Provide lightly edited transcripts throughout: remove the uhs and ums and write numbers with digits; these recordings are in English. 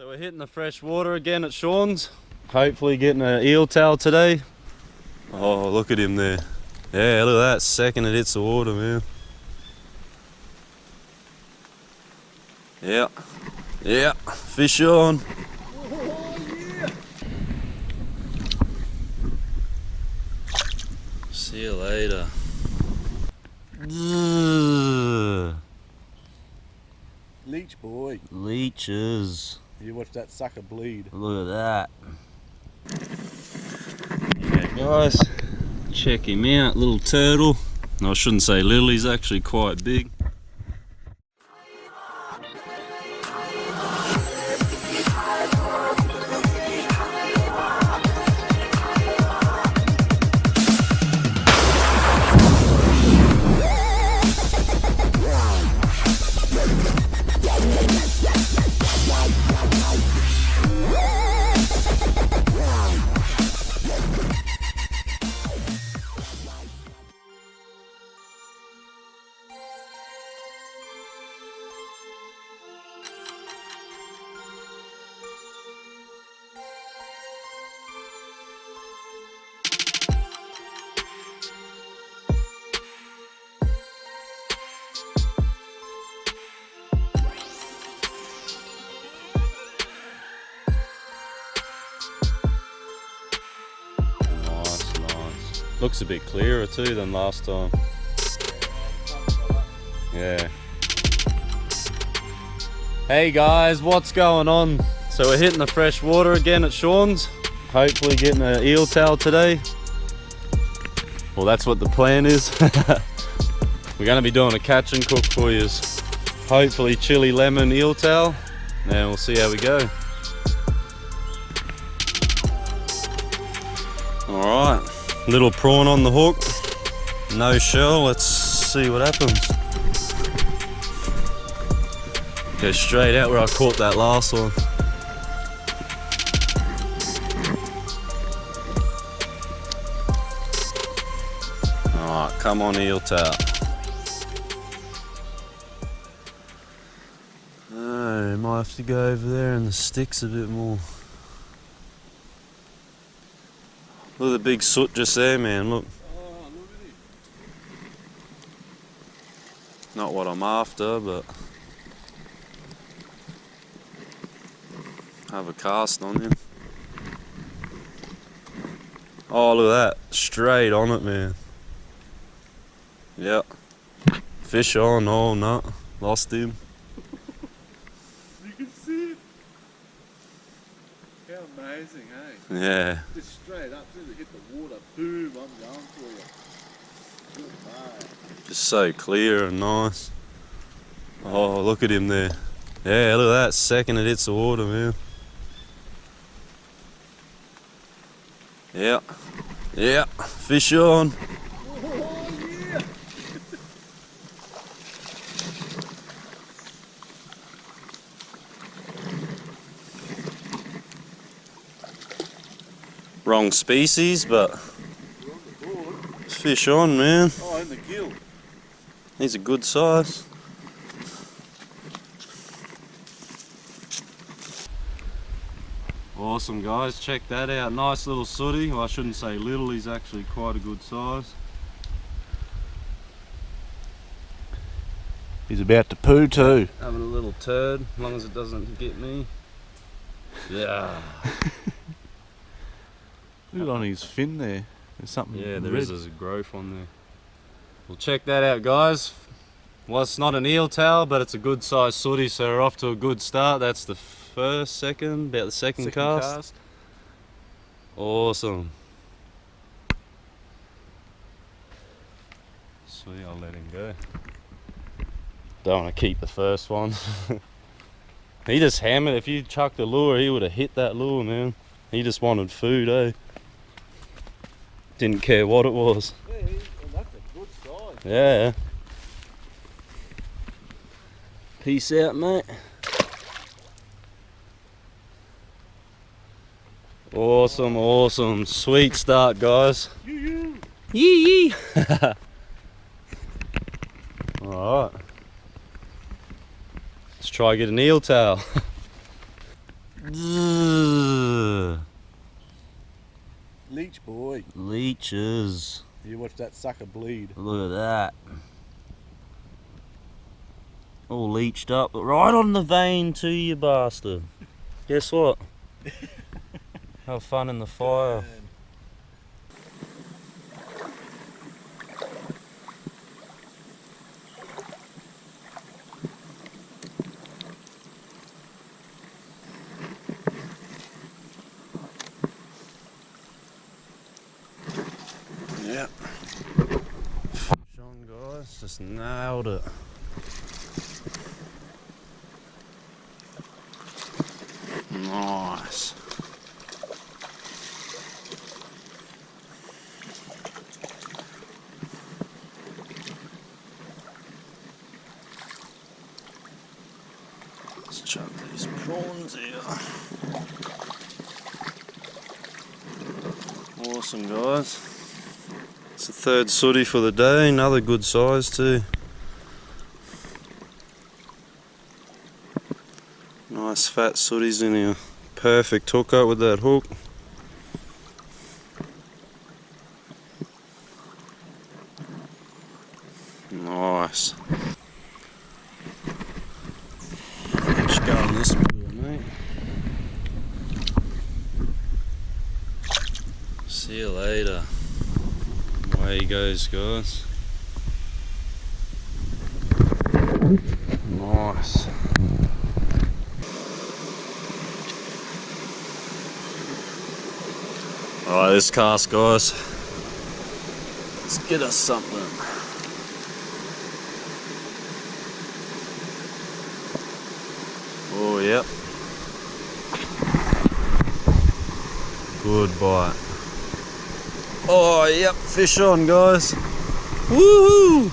So we're hitting the fresh water again at Sean's. Hopefully getting an eel tail today. Oh, look at him there. Yeah, look at that. Second it hits the water, man. Yeah. Yeah. Fish on. Oh, yeah. See you later. Leech boy. Leeches. You watch that sucker bleed. Look at that. Yeah, guys, check him out, little turtle. No, I shouldn't say little, he's actually quite big. Looks a bit clearer too than last time. Yeah. Hey guys, what's going on? So we're hitting the fresh water again at Sean's. Hopefully getting an eel tail today. Well, that's what the plan is. We're going to be doing a catch and cook for you. Hopefully chili lemon eel tail. And we'll see how we go. Alright. Little prawn on the hook, no shell. Let's see what happens. Go straight out where I caught that last one. Alright, come on eel tail. Oh, might have to go over there in the sticks a bit more. Look at the big soot just there, man, look. Oh, look at him. Not what I'm after, but have a cast on him. Oh, look at that. Straight on it, man. Yep. Fish on. Oh, no. Lost him. You can see it. How amazing, eh? Yeah. Just straight up, as soon as it hit the water, boom, I'm going for you. Good bait. Just so clear and nice. Oh, look at him there. Yeah, look at that. Second it hits the water, man. Yeah. Yeah. Fish on. Oh, yeah. Wrong species, but We're on the board. fish on, man. Oh, in the gill. He's a good size. Awesome, guys. Check that out. Nice little sooty. Well, I shouldn't say little. He's actually quite a good size. He's about to poo too. Having a little turd, as long as it doesn't get me. Yeah. Look on his fin there. There's something. Yeah, there is a growth on there. Well, check that out, guys. Well, it's not an eel tail, but it's a good size sooty, so we're off to a good start. That's the first, second, about the second cast. Awesome. Sweet, I'll let him go. Don't want to keep the first one. He just hammered. If you chucked the lure, he would have hit that lure, man. He just wanted food, eh? Didn't care what it was. Yeah, that's a good size. Yeah. Peace out, mate. Awesome, awesome. Sweet start, guys. You. Yee yee. Alright. Let's try get an eel tail. Ugh. Leech boy. Leeches. You watch that sucker bleed. Look at that. All leeched up, but right on the vein too, you bastard. Guess what? Have fun in the fire. Yeah. Fish on, guys. Just nailed it. Nice. Let's chuck these prawns here. Awesome, guys. It's the third sooty for the day, another good size too. Nice fat sooties in here. Perfect hookup with that hook. Nice. Let's go on this pool, mate. See you later. Away he goes, guys. Nice. Alright, this cast, guys. Let's get us something. Oh, yep. Good bite. Oh, yep, fish on, guys. Woohoo!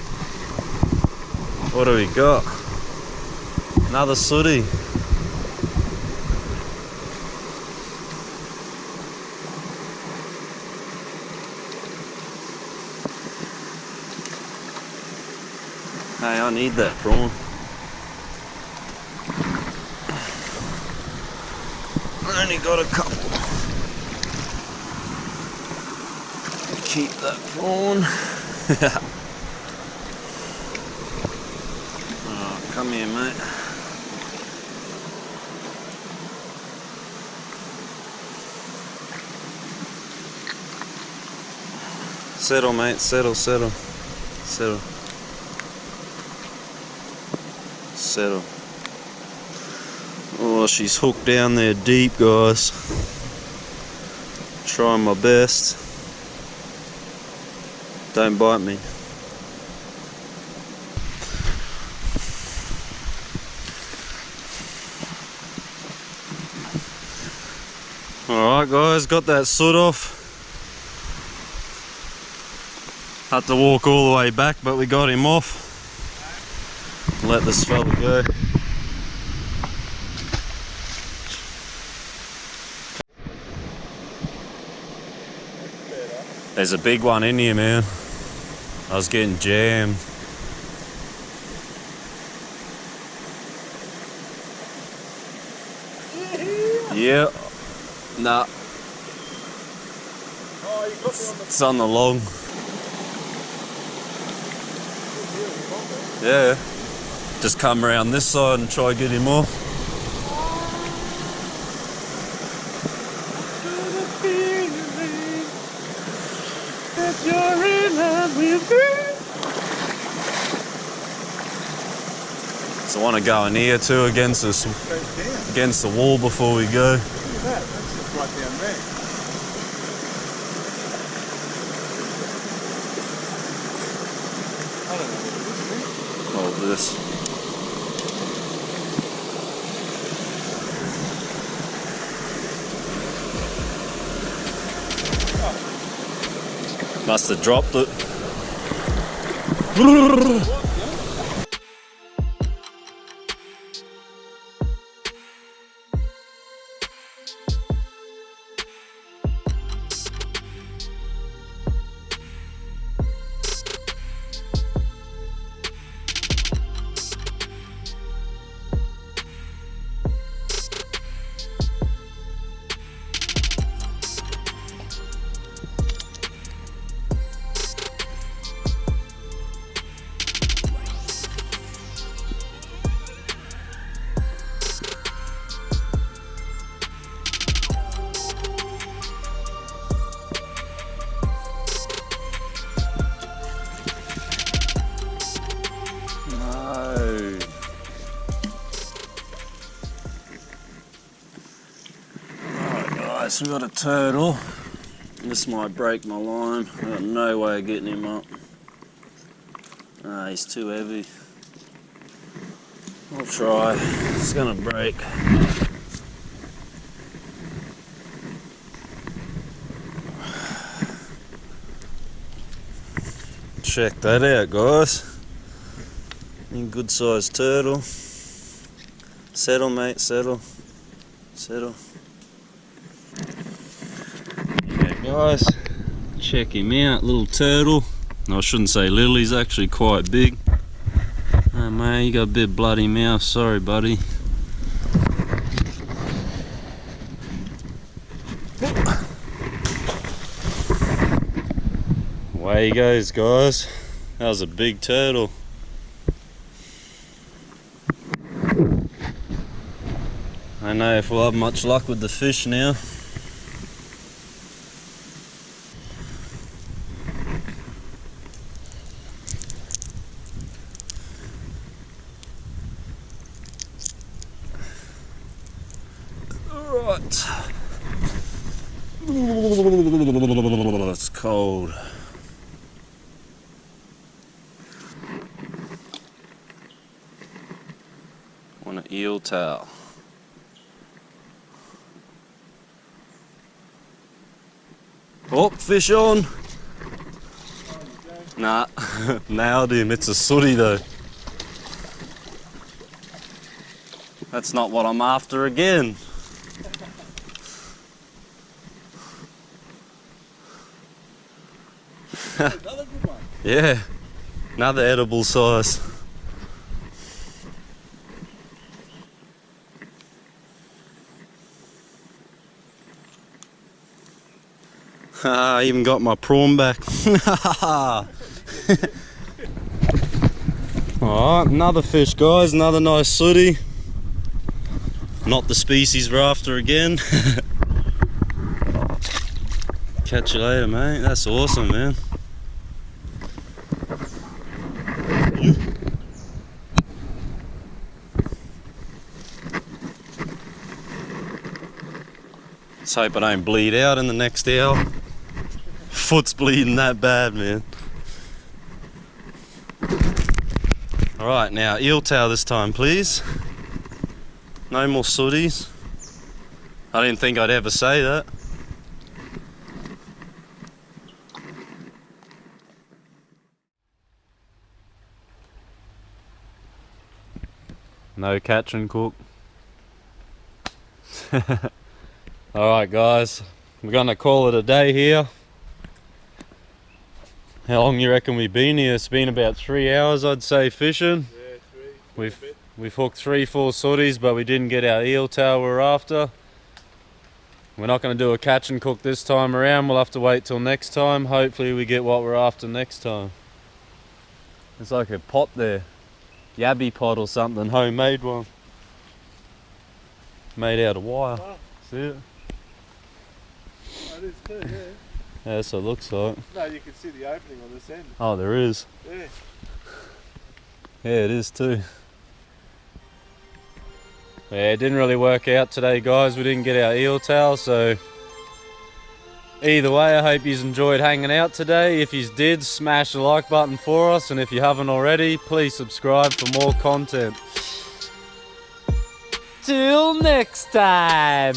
What do we got? Another sooty. Hey, I need that prawn. I only got a couple. Keep that prawn. Oh, come here, mate. Settle, mate. Settle, settle. Settle. Settle. Oh, she's hooked down there deep, guys. Trying my best. Don't bite me. Alright, guys, got that soot off. Had to walk all the way back, but we got him off. Let this fella go. There's a big one in here, man. I was getting jammed. Yeah. Nah. Oh, you got me on the... It's on the long. Yeah. Just come around this side and try to get him off. So I want to go in here too against the wall before we go. Look at that, that's just right down there. I don't know what it is. Hold this. Must have dropped it. Alright, so we got a turtle. This might break my line. I've got no way of getting him up. Ah, he's too heavy. I'll try. It's gonna break. Check that out, guys. Good sized turtle. Settle, mate, settle. Settle. Yeah, guys. Check him out, little turtle. No, I shouldn't say little, he's actually quite big. Oh man, you got a bit bloody mouth, sorry buddy. Away he goes, guys. That was a big turtle. I don't know if we'll have much luck with the fish now. Alright. It's cold. Want an eel towel. Oh, fish on. Nah, nailed him. It's a sooty though. That's not what I'm after again. Another good one. Yeah, another edible size. I even got my prawn back. Alright, another fish, guys, another nice sooty. Not the species we're after again. Catch you later, mate. That's awesome, man. Let's hope I don't bleed out in the next hour. Foot's bleeding that bad, man. Alright, now eel tail this time, please. No more sooties. I didn't think I'd ever say that. No catch and cook. Alright guys, we're gonna call it a day here. How long you reckon we've been here? It's been about 3 hours, I'd say, fishing. Yeah, we've hooked 3-4 sooties, but we didn't get our eel tail we're after. We're not going to do a catch and cook this time around. We'll have to wait till next time. Hopefully we get what we're after next time. It's like a pot there. Yabby pot or something, homemade one. Made out of wire. Oh. See it? That is too, yeah. Yeah, that's what it looks like. No, you can see the opening on this end. Oh, there is. Yeah. Yeah, it is too. Yeah, it didn't really work out today, guys. We didn't get our eel tail, so either way, I hope you enjoyed hanging out today. If you did, smash the like button for us, and if you haven't already, please subscribe for more content. Till next time.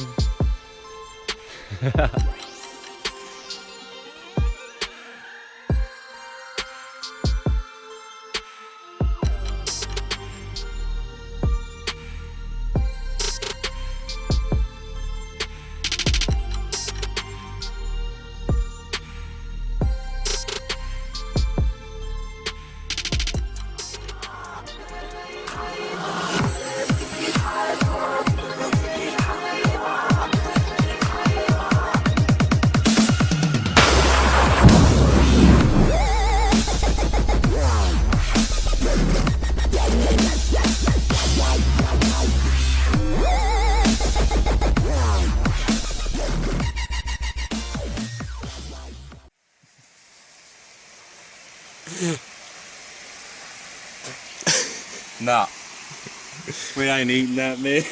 Nah. We ain't eating that, man.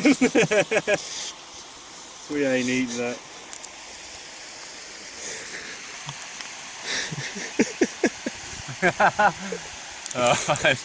We ain't eating that. Alright.